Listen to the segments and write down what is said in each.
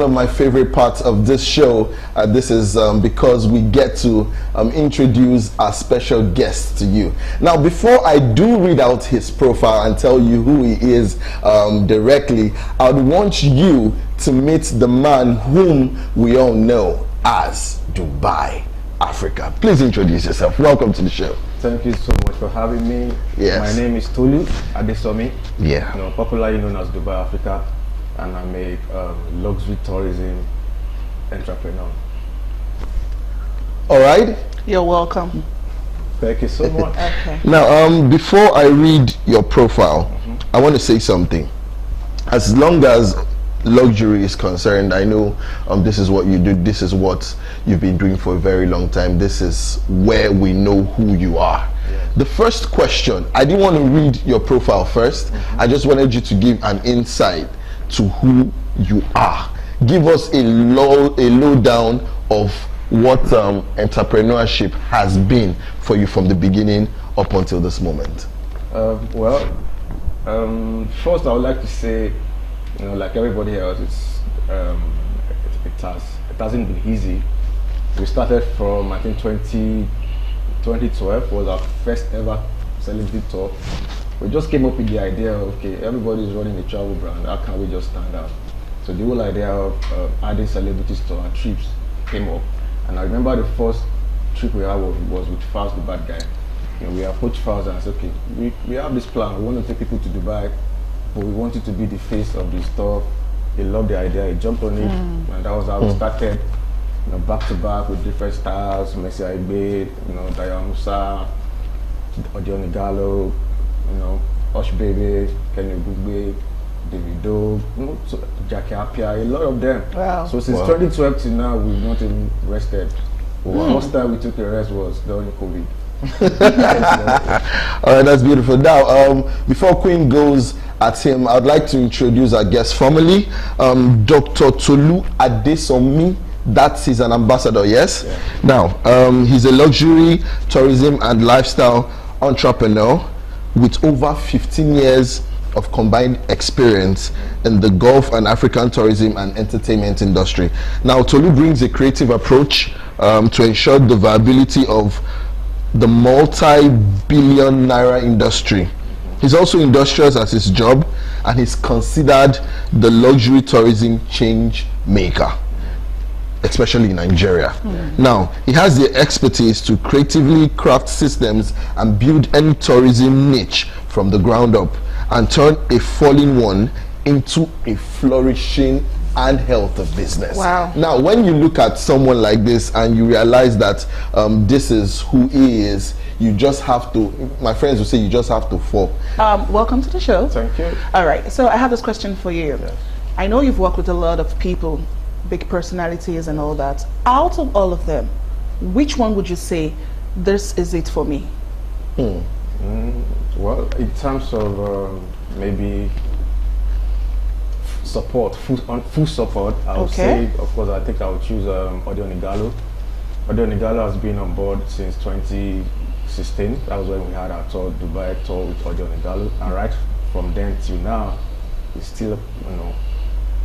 of my favorite parts of this show. This is because we get to introduce our special guest to you. Now, before I do read out his profile and tell you who he is directly, I would want you to meet the man whom we all know as Dubai, Africa. Please introduce yourself. Welcome to the show. Thank you so much for having me. Yes. My name is Tolu Adesanmi. Yeah. Popularly known as Dubai, Africa, and I'm a luxury tourism entrepreneur. All right. You're welcome. Thank you so much. Okay. Now, before I read your profile, I want to say something. As long as luxury is concerned, I know this is what you do. This is what you've been doing for a very long time. This is where we know who you are. Yes. The first question, I didn't want to read your profile first. I just wanted you to give an insight to who you are. Give us a lowdown of what entrepreneurship has been for you from the beginning up until this moment. First I would like to say, like everybody else, it hasn't been easy. We started from, I think, 2012 was our first ever celebrity tour. We just came up with the idea of, okay, everybody's running a travel brand, how can we just stand out? So the whole idea of adding celebrities to our trips came up. And I remember the first trip we had was with Faz, the bad guy. We approached Faz and said, okay, we have this plan. We want to take people to Dubai, but we want it to be the face of the stuff. He loved the idea, he jumped on it, and that was how we started. Back to back with different styles, Messi Aigbe, Daya Musa, Odioni Gallo, Osh Baby, Kenny Bugbe, Davido, Jackie Apia, a lot of them. Wow. So since 2012 till now, we've not even rested. The first time we took a rest was during COVID. All right, that's beautiful. Now, before Queen goes at him, I'd like to introduce our guest formally, Dr. Tolu Adesanmi. He's an ambassador, yes? Yeah. Now, he's a luxury, tourism and lifestyle entrepreneur with over 15 years of combined experience in the Gulf and African tourism and entertainment industry. Now, Tolu brings a creative approach to ensure the viability of the multi-billion naira industry. He's also industrious at his job, and he's considered the luxury tourism change maker, especially in Nigeria. Now, he has the expertise to creatively craft systems and build any tourism niche from the ground up and turn a falling one into a flourishing and healthy business. Wow. Now, when you look at someone like this and you realize that this is who he is, you just have to, my friends will say, you just have to fall. Welcome to the show. Thank you. All right, so I have this question for you. Yes. I know you've worked with a lot of people, big personalities and all that. Out of all of them, which one would you say, this is it for me? Well, in terms of maybe support, full support, I would say, of course, I think I would choose Odioni Gallo. Odioni Gallo has been on board since 2016. That was when we had our tour, Dubai tour with Odioni Gallo, and right from then till now, he's still,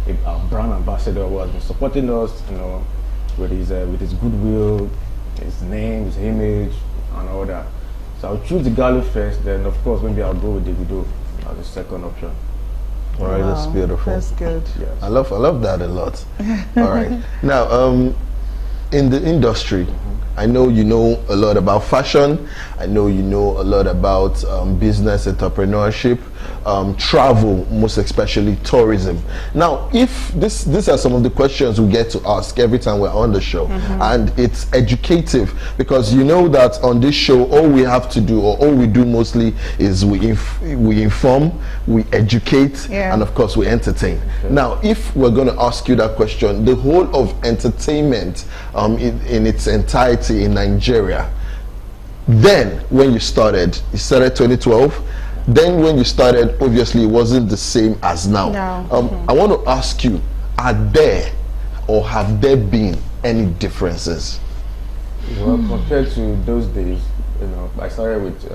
a brand ambassador who has been supporting us, with his goodwill, his name, his image, and all that. So I'll choose the Gallo first, then of course maybe I'll go with Davido as the second option. All right, that's beautiful. That's good. Yes. I love that a lot. All right. Now, in the industry, I know you know a lot about fashion. I know you know a lot about business entrepreneurship, travel, most especially tourism. Now, if these are some of the questions we get to ask every time we're on the show, and it's educative because you know that on this show, all we have to do, or all we do mostly, is we inform, we educate, and of course we entertain. Okay. Now, if we're going to ask you that question, the whole of entertainment in its entirety in Nigeria, then when you started 2012, then when you started, obviously it wasn't the same as now. No. I want to ask you, are there or have there been any differences? Well, compared to those days, I started with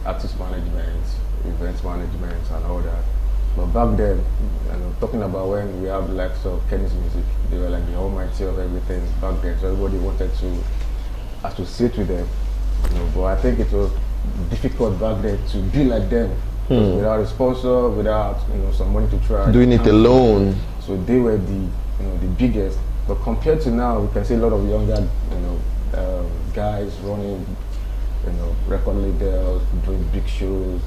artist management, events management and all that. But back then, talking about when we have likes of Kenny's music, they were like the almighty of everything back then. So everybody wanted to associate with them. But I think it was difficult back then to be like them. Without a sponsor, without some money to try. Doing it alone. So they were the biggest. But compared to now, we can see a lot of younger guys running record labels, doing big shows,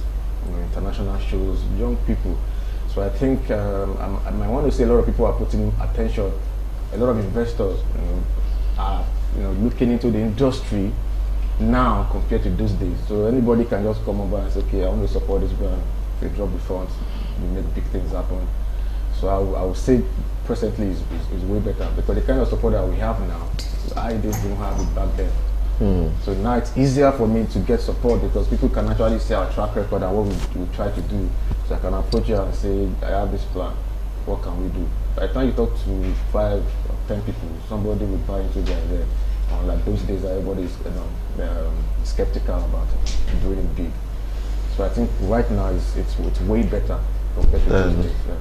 international shows, young people. So I think I want to say a lot of people are putting attention. A lot of investors are looking into the industry now compared to those days. So anybody can just come over and say, okay, I want to support this brand. They drop the funds, we make big things happen. So I would say presently is way better, because the kind of support that we have now, I didn't have it back then. So now it's easier for me to get support, because people can actually see our track record and what we try to do. So I can approach you and say, I have this plan, what can we do? By the time you talk to 5 or 10 people, somebody will buy into the idea. Like those days, everybody is skeptical about it, doing it big. So I think right now it's way better compared to those days. Yeah.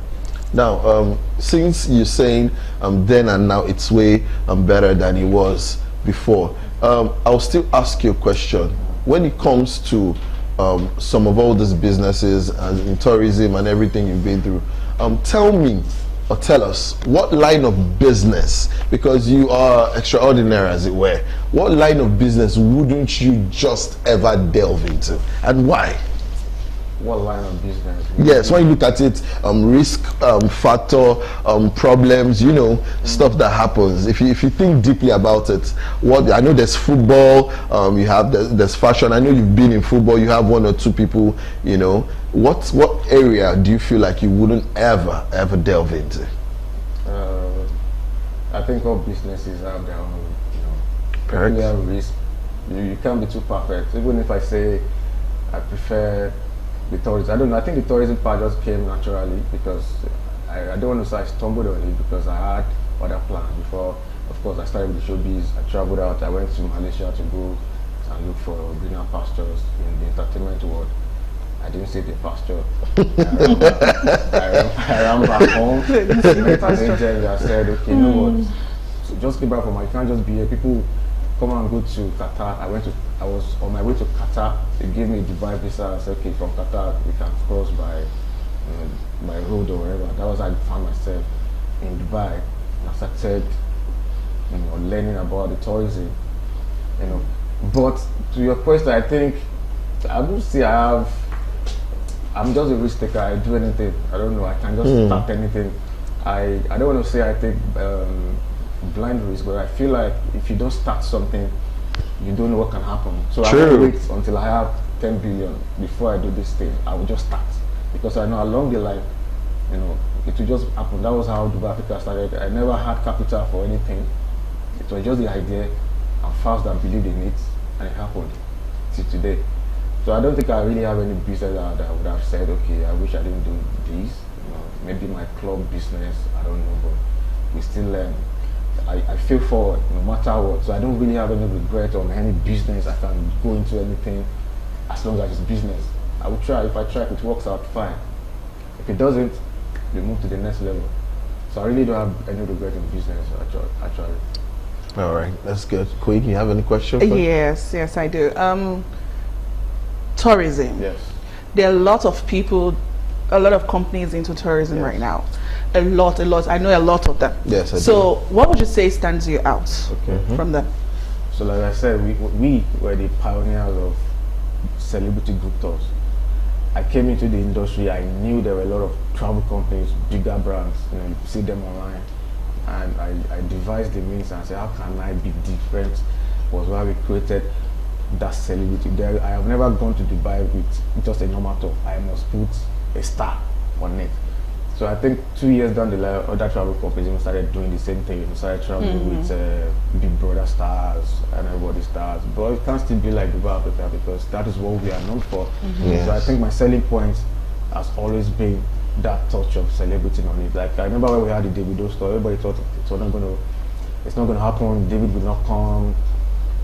Now, since you're saying then and now it's way better than it was before, I'll still ask you a question. When it comes to some of all these businesses and in tourism and everything you've been through, tell me or tell us what line of business, because you are extraordinary as it were, what line of business wouldn't you just ever delve into, and why? What line of business? Yes, when you look at it, risk factor, problems, stuff that happens. If you think deeply about it, I know there's football, you have there's fashion. I know you've been in football. You have 1 or 2 people. What area do you feel like you wouldn't ever delve into? I think all businesses have their own, peculiar risk. You can't be too perfect. Even if I say I prefer the tourism, I don't know. I think the tourism part just came naturally, because I don't want to say I stumbled on it, because I had other plans before. Of course, I started with the showbiz. I traveled out. I went to Malaysia to go and look for greener pastures in the entertainment world. I didn't see the pasture. I ran back home. Met an agent. I said, okay, you know what? So just get back from my. You can't just be here. People come and go to Qatar. I was on my way to Qatar. They gave me a Dubai visa. I said, okay, from Qatar we can cross by road or wherever. That was how I found myself in Dubai. I started, learning about the tourism. But to your question, I think I would say I'm just a risk taker. I do anything. I don't know. I can just start anything. I don't want to say I take blind risk, but I feel like if you don't start something, you don't know what can happen. So I will wait until I have 10 billion before I do this thing. I will just start, because I know along the line, it will just happen. That was how Dubia Afrika started. I never had capital for anything. It was just the idea, and fast and believed in it, and it happened till today. So I don't think I really have any business that I would have said, okay, I wish I didn't do this. Maybe my club business, I don't know, but we still learn. I feel forward no matter what. So I don't really have any regret on any business. I can go into anything as long as it's business. I will try. If I try, if it works out, fine. If it doesn't, we move to the next level. So I really don't have any regret in business, actually. All right, that's good. Queen, you have any questions? Yes, I do. Tourism. Yes. There are a lot of people, a lot of companies into tourism right now. A lot. I know a lot of them. Yes, I do. So what would you say stands you out from them? So like I said, we were the pioneers of celebrity group tours. I came into the industry, I knew there were a lot of travel companies, bigger brands, you see them online. And I devised the means and said, how can I be different? Was why we created that celebrity. I have never gone to Dubai with just a normal tour. I must put a star on it. So I think 2 years down the line, other travel companies even started doing the same thing. We started traveling with Big Brother stars and everybody stars. But it can't still be like Dubai Africa, because that is what we are known for. Yes. So I think my selling point has always been that touch of celebrity on it. Like I remember when we had the Davido store, everybody thought it's not gonna happen. David will not come.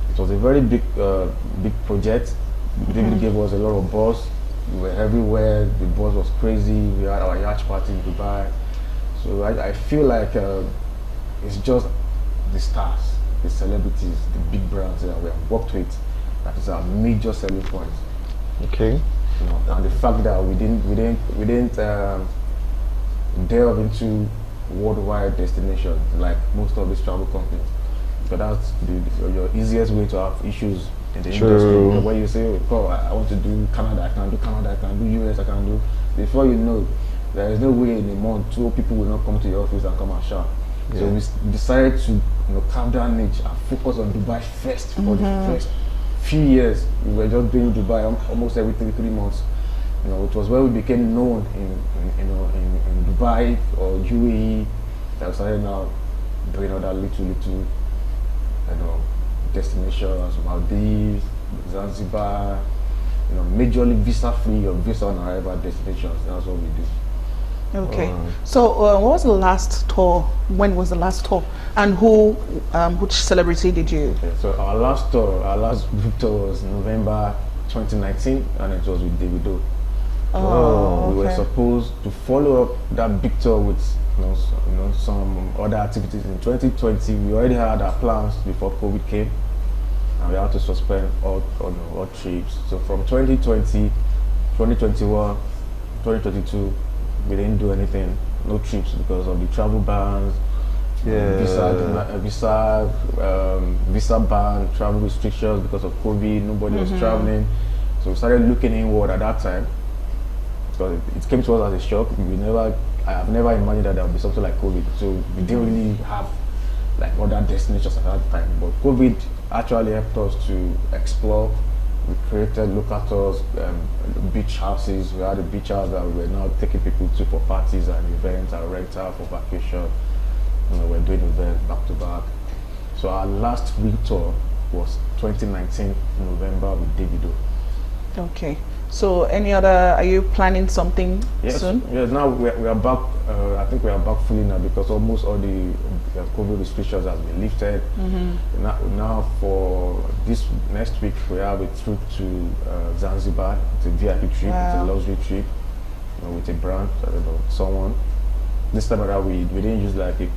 It was a very big project. David gave us a lot of buzz. We were everywhere. The buzz was crazy. We had our yacht party in Dubai. So I feel like it's just the stars, the celebrities, the big brands that we have worked with. That is our major selling point. Okay. You know, and the fact that we didn't delve into worldwide destinations like most of these travel companies. But that's your easiest way to have issues in the industry. When you say, "Oh, I want to do Canada, I can do Canada, I can do US, I can do." Before you know, there is no way in a month 2 people will not come to your office and come and shop. Yeah. So we decided to calm down niche and focus on Dubai first for the first few years. We were just doing Dubai almost every 3 months. You know, it was where we became known in Dubai or UAE. That we started now doing other little destinations, Maldives, Zanzibar, majorly visa-free or visa-on-arrival destinations. That's what we do. Okay. So, what was the last tour? When was the last tour? And which celebrity did you? Okay, so our last group tour was November 2019, and it was with Davido. Oh, We were okay. supposed to follow up that big tour with some other activities in 2020. We already had our plans before COVID came, and we had to suspend all trips. So from 2020, 2021, 2022, we didn't do anything, no trips because of the travel bans, visa ban, travel restrictions because of COVID. Nobody was traveling, so we started looking inward at that time. Because it came to us as a shock. I have never imagined that there would be something like COVID. So we didn't really have like other destinations at that time. But COVID actually helped us to explore. We created local tours, beach houses. We had a beach house that we were now taking people to for parties and events and rental for vacation. We're doing events back to back. So our last big tour was 2019 November with Davido. Okay. So, are you planning something soon? Yes, now we are back. I think we are back fully now because almost all the COVID restrictions have been lifted. Now for this next week, we have a trip to Zanzibar. It's a VIP trip, It's a luxury trip with a brand, someone. This time around, we didn't use like a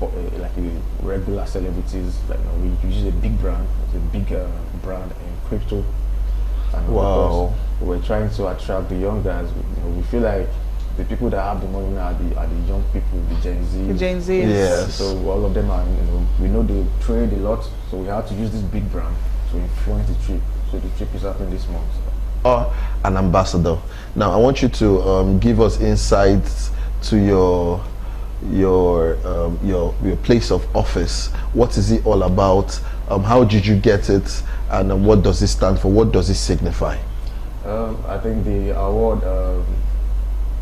regular celebrities. We use a big brand. It's a big brand in crypto. And wow. We're trying to attract the young guys. We feel like the people that have the money now are the young people, the Gen Z. The Gen Zs. Yes. So all of them are, we know they trade a lot. So we have to use this big brand to influence the trip. So the trip is happening this month. An ambassador. Now I want you to give us insights to your place of office. What is it all about? How did you get it? And what does it stand for? What does it signify? I think the award,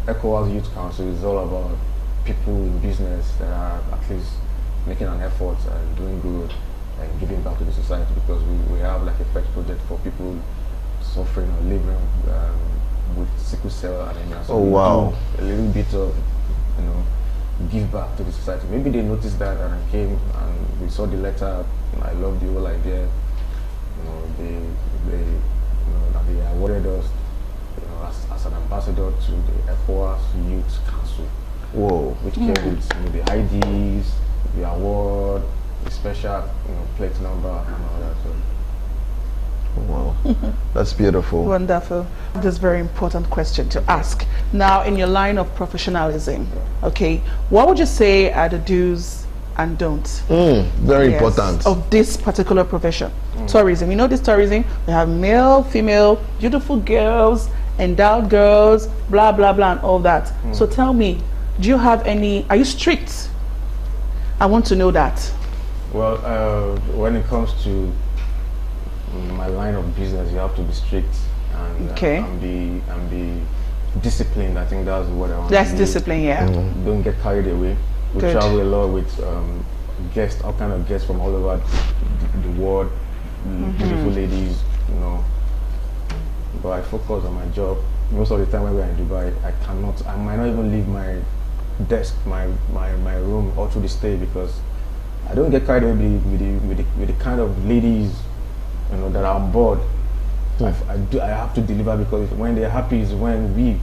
ECOWAS Youth Council, is all about people in business that are at least making an effort and doing good and giving back to the society, because we have like a pet project for people suffering or living with sickle cell anemia. So we do a little bit of give back to the society. Maybe they noticed that and I came and we saw the letter. I love the whole idea. They awarded us as an ambassador to the ECOWAS Youth Council. Whoa. Which came with the IDs, the award, the special plate number and all that. So. Wow, that's beautiful. Wonderful. This is a very important question to ask. Now, in your line of professionalism, okay, what would you say are the do's and don'ts? Very important. Of this particular profession. Tourism. This tourism, we have male, female, beautiful girls, endowed girls, blah, blah, blah, and all that. So tell me, do you have are you strict? I want to know that. Well, when it comes to my line of business, you have to be strict and be disciplined. I think that's what I want. That's discipline, yeah. Don't get carried away. We travel a lot with guests, all kind of guests from all over the world, beautiful ladies, But I focus on my job. Most of the time when we're in Dubai, I might not even leave my desk, my room all through the stay, because I don't get carried away with the kind of ladies that are on board. I have to deliver, because when they're happy is when we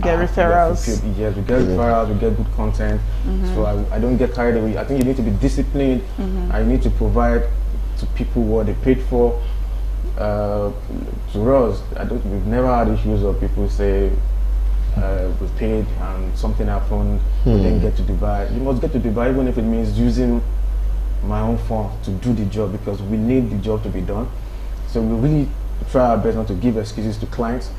Get referrals. Yes, we get referrals, we get good content. So I don't get carried away. I think you need to be disciplined. I need to provide to people what they paid for. To us, we've never had issues of people say we paid and something happened, we didn't get to Dubai. You must get to Dubai, even if it means using my own phone to do the job, because we need the job to be done. So we really try our best not to give excuses to clients.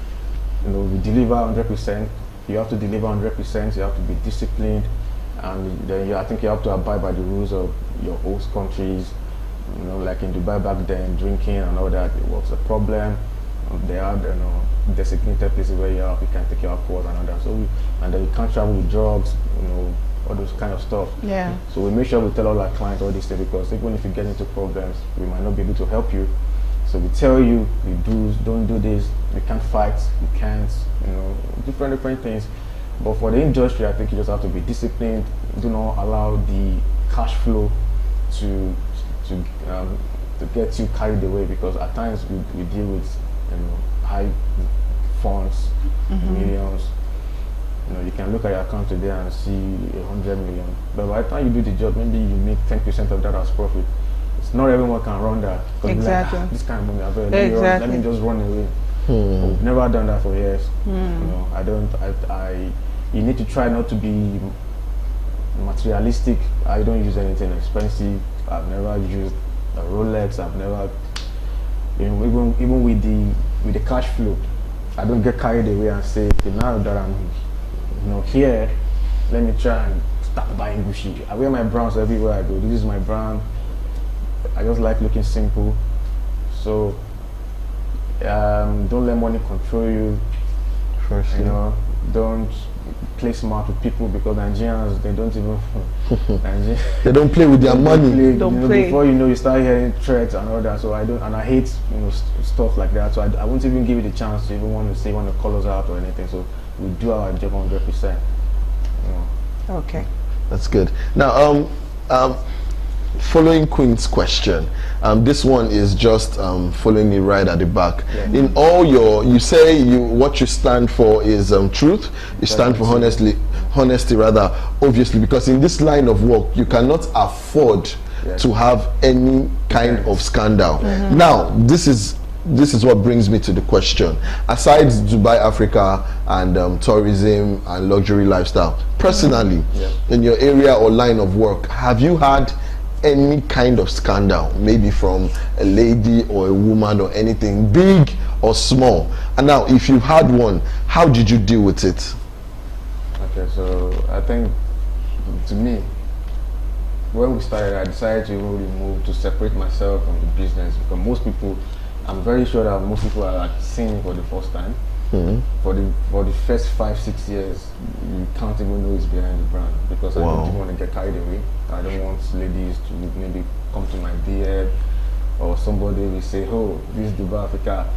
You know, we deliver 100%. You have to deliver 100%. You have to be disciplined, and then I think you have to abide by the rules of your host countries. You know, like in Dubai back then, drinking and all that, it was a problem. They had, you know, designated places where you can take your alcohol and all that. So and then you can't travel with drugs, you know, all those kind of stuff. Yeah. So we make sure we tell all our clients all this stuff, because even if you get into problems, we might not be able to help you. So we tell you, don't do this, you can't fight, you can't, you know, different things. But for the industry, I think you just have to be disciplined. Do not allow the cash flow to get you carried away, because at times we deal with, you know, high funds, millions. You know, you can look at your account today and see 100 million, but by the time you do the job, maybe you make 10% of that as profit. It's not everyone can run that. Exactly. Like, this kind of money, let me just run away. But we've never done that for years. You know, you need to try not to be materialistic. I don't use anything expensive. I've never used a Rolex. I've never, you know, even with the cash flow, I don't get carried away and say, okay, now that I'm, you know, here, let me try and start buying Gucci. I wear my brands everywhere I go. This is my brand. I just like looking simple. So don't let money control you. Firstly. You know, don't play smart with people, because Nigerians, they don't even they don't play with their money. Don't play. Before you know, you start hearing threats and all that. So I hate, you know, stuff like that. So I won't even give it a chance to even want to call us out or anything. So we do our job 100%. You know. Okay. That's good. Now, following Queen's question, this one is just following me right at the back. Yeah. In all you say what you stand for is truth. You stand for honesty rather, obviously, because in this line of work you cannot afford to have any kind of scandal. Now, this is what brings me to the question. Aside Dubai, Africa, and tourism and luxury lifestyle, personally, in your area or line of work, have you had any kind of scandal, maybe from a lady or a woman or anything, big or small? And now, if you had one, how did you deal with it? Okay, so I think, to me, when we started, I decided to really to separate myself from the business, because most people, I'm very sure that most people are like seeing it for the first time. For the first 5-6 years, you can't even know it's behind the brand, because I don't even want to get carried away. I don't want ladies to maybe come to my DM, or somebody will say, oh, this is Dubai, Africa,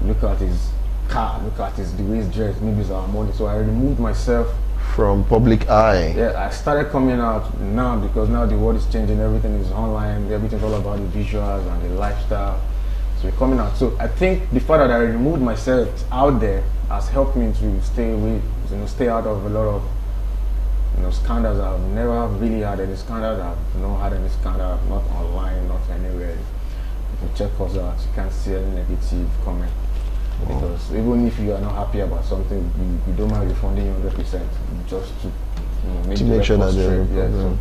look at his car, look at the way he's dressed, maybe it's our money. So I removed myself from public eye. Yeah, I started coming out now, because now the world is changing, everything is online, everything's all about the visuals and the lifestyle. So we're coming out. So I think the fact that I removed myself out there has helped me to stay away, you know, stay out of a lot of, you know, scandals. I've never really had any scandals. I've not had any scandal, not online, not anywhere. If you check us out, you can't see any negative comment. Because even if you are not happy about something, we don't mind refunding you 100%, just to, you know, make sure that they're so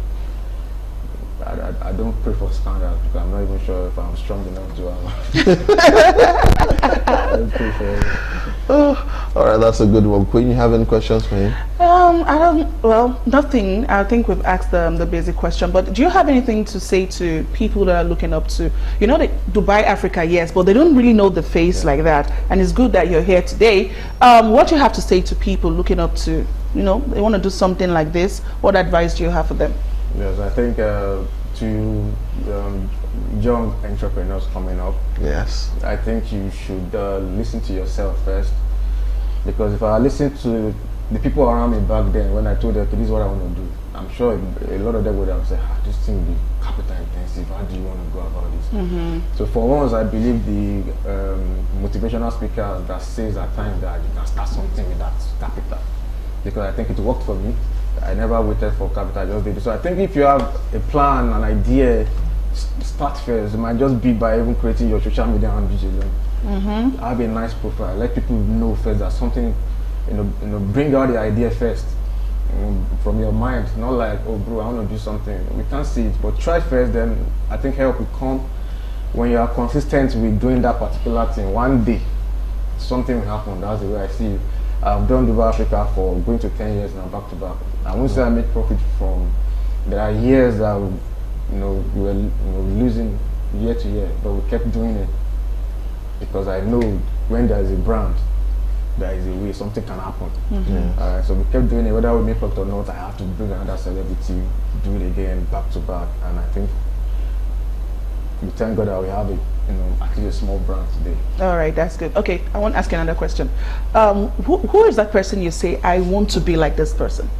I don't pray for scandals, because I'm not even sure if I'm strong enough to I don't pray for it. All right, that's a good one. Queen, you have any questions for him? Nothing. I think we've asked the basic question, but do you have anything to say to people that are looking up to, you know, the Dubai, Africa, yes, but they don't really know the face like that, and it's good that you're here today. What do you have to say to people looking up to, you know, they want to do something like this? What advice do you have for them? Yes, I think to young entrepreneurs coming up, yes, I think you should listen to yourself first, because if I listened to the people around me back then when I told them, okay, this is what I want to do, I'm sure a lot of them would have said, this thing will be capital intensive. How do you want to go about this? So for once, I believe the motivational speaker that says at times that you can start something with that capital, because I think it worked for me. I never waited for capital, I just did it. So I think if you have a plan, an idea, start first. It might just be by even creating your social media handles alone. Have a nice profile. Let people know first that something, bring out the idea first. From your mind, not like, oh bro, I want to do something. We can't see it, but try first, then I think help will come when you are consistent with doing that particular thing. One day, something will happen. That's the way I see it. I've done Dubia Africa for going to 10 years now, back to back. I won't say I made profit from, there are years that we were losing year to year, but we kept doing it because I know when there is a brand, there is a way something can happen. So we kept doing it, whether we make profit or not. I have to bring another celebrity, do it again, back to back, and I think we thank God that we have at least a small brand today. All right, that's good. Okay, I want to ask you another question. Who is that person you say, I want to be like this person?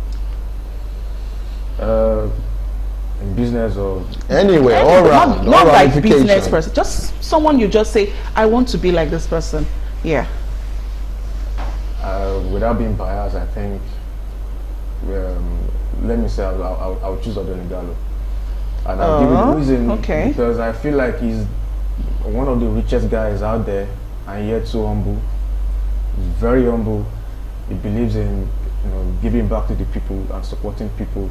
In business or anywhere, all around, not like business person, just someone you just say, I want to be like this person. Yeah. Without being biased, I think, let me say, I'll choose Adesanmi. And I'll give you the reason, because I feel like he's one of the richest guys out there, and yet so humble. He's very humble. He believes in giving back to the people and supporting people,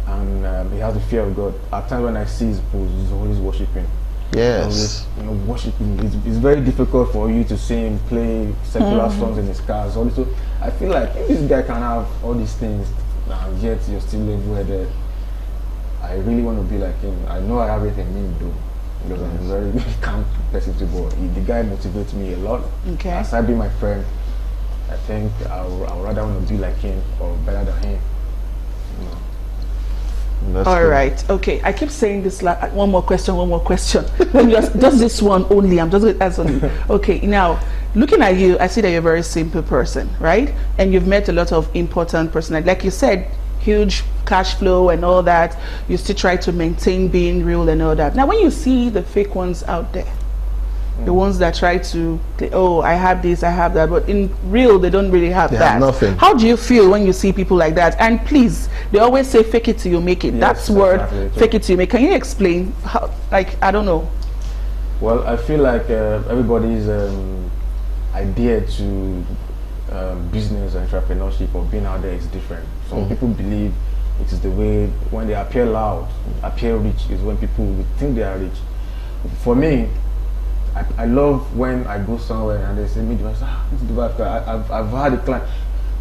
and he has the fear of God. At times when I see his post, he's always worshiping. Yes. Worshiping. It's very difficult for you to see him play secular songs in his cars. Also, I feel like if this guy can have all these things and yet you're still level-headed, I really want to be like him. I know I have everything in me to do because I'm a very calm person to go. The guy motivates me a lot. Aside being my friend, I think I would rather want to be like him or better than him. All right. Okay. I keep saying this like one more question. Just this one only. I'm just going to ask on you. Okay. Now, looking at you, I see that you're a very simple person, right? And you've met a lot of important personalities. Like you said, huge cash flow and all that. You still try to maintain being real and all that. Now, when you see the fake ones out there, the ones that try to, oh, I have this, I have that, but in real, they don't really have that. Have nothing. How do you feel when you see people like that? And please, they always say, fake it till you make it. Yes, that's word, fake it till you make it. Can you explain how, like, I don't know. Well, I feel like everybody's idea to business and entrepreneurship or being out there is different. Some people believe it is the way, when they appear loud, appear rich, is when people will think they are rich. For me, I love when I go somewhere and they say, this is Dubia. I've had a client.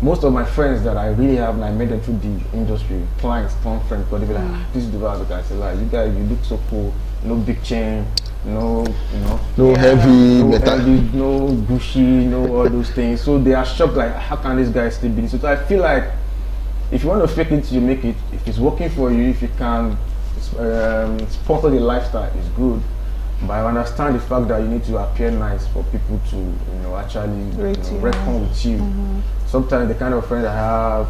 Most of my friends that I really have, and I met them through the industry, clients, turn friends, because they be like, this is Dubia. I say, like, you guys, you look so cool. No big chain, no heavy, no Gucci, no all those things. So they are shocked, like, how can this guy still be this? So I feel like if you want to fake it, you make it. If it's working for you, if you can sponsor the lifestyle, it's good. But I understand the fact that you need to appear nice for people to, actually reckon with you. Sometimes the kind of friends I have,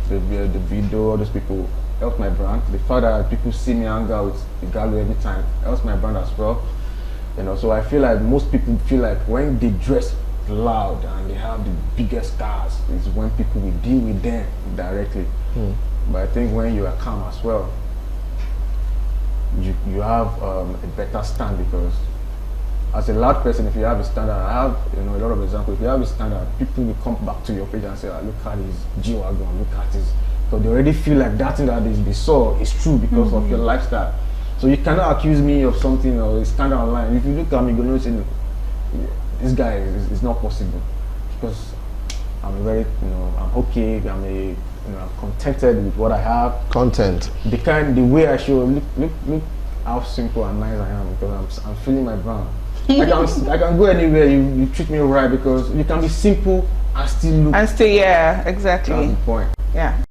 the video, all those people help my brand. The fact that people see me hang out with the Gallo every time helps my brand as well. So I feel like most people feel like when they dress loud and they have the biggest cars, is when people will deal with them directly. But I think when you are calm as well, you have a better stand, because as a loud person, if you have a standard, I have a lot of examples. If you have a standard, people will come back to your page and say, look at his G-Wagon, look at his, so they already feel like that thing that they saw is true because of your lifestyle. So you cannot accuse me of something or a standard online. If you look at me, you're going to say, this guy is not possible, because I'm very, I'm okay, I'm contented with what I have. Content. The way I show, look how simple and nice I am, because I'm feeling my brand. I can go anywhere, you treat me right, because you can be simple and still look. And still, yeah, exactly. That's the point. Yeah.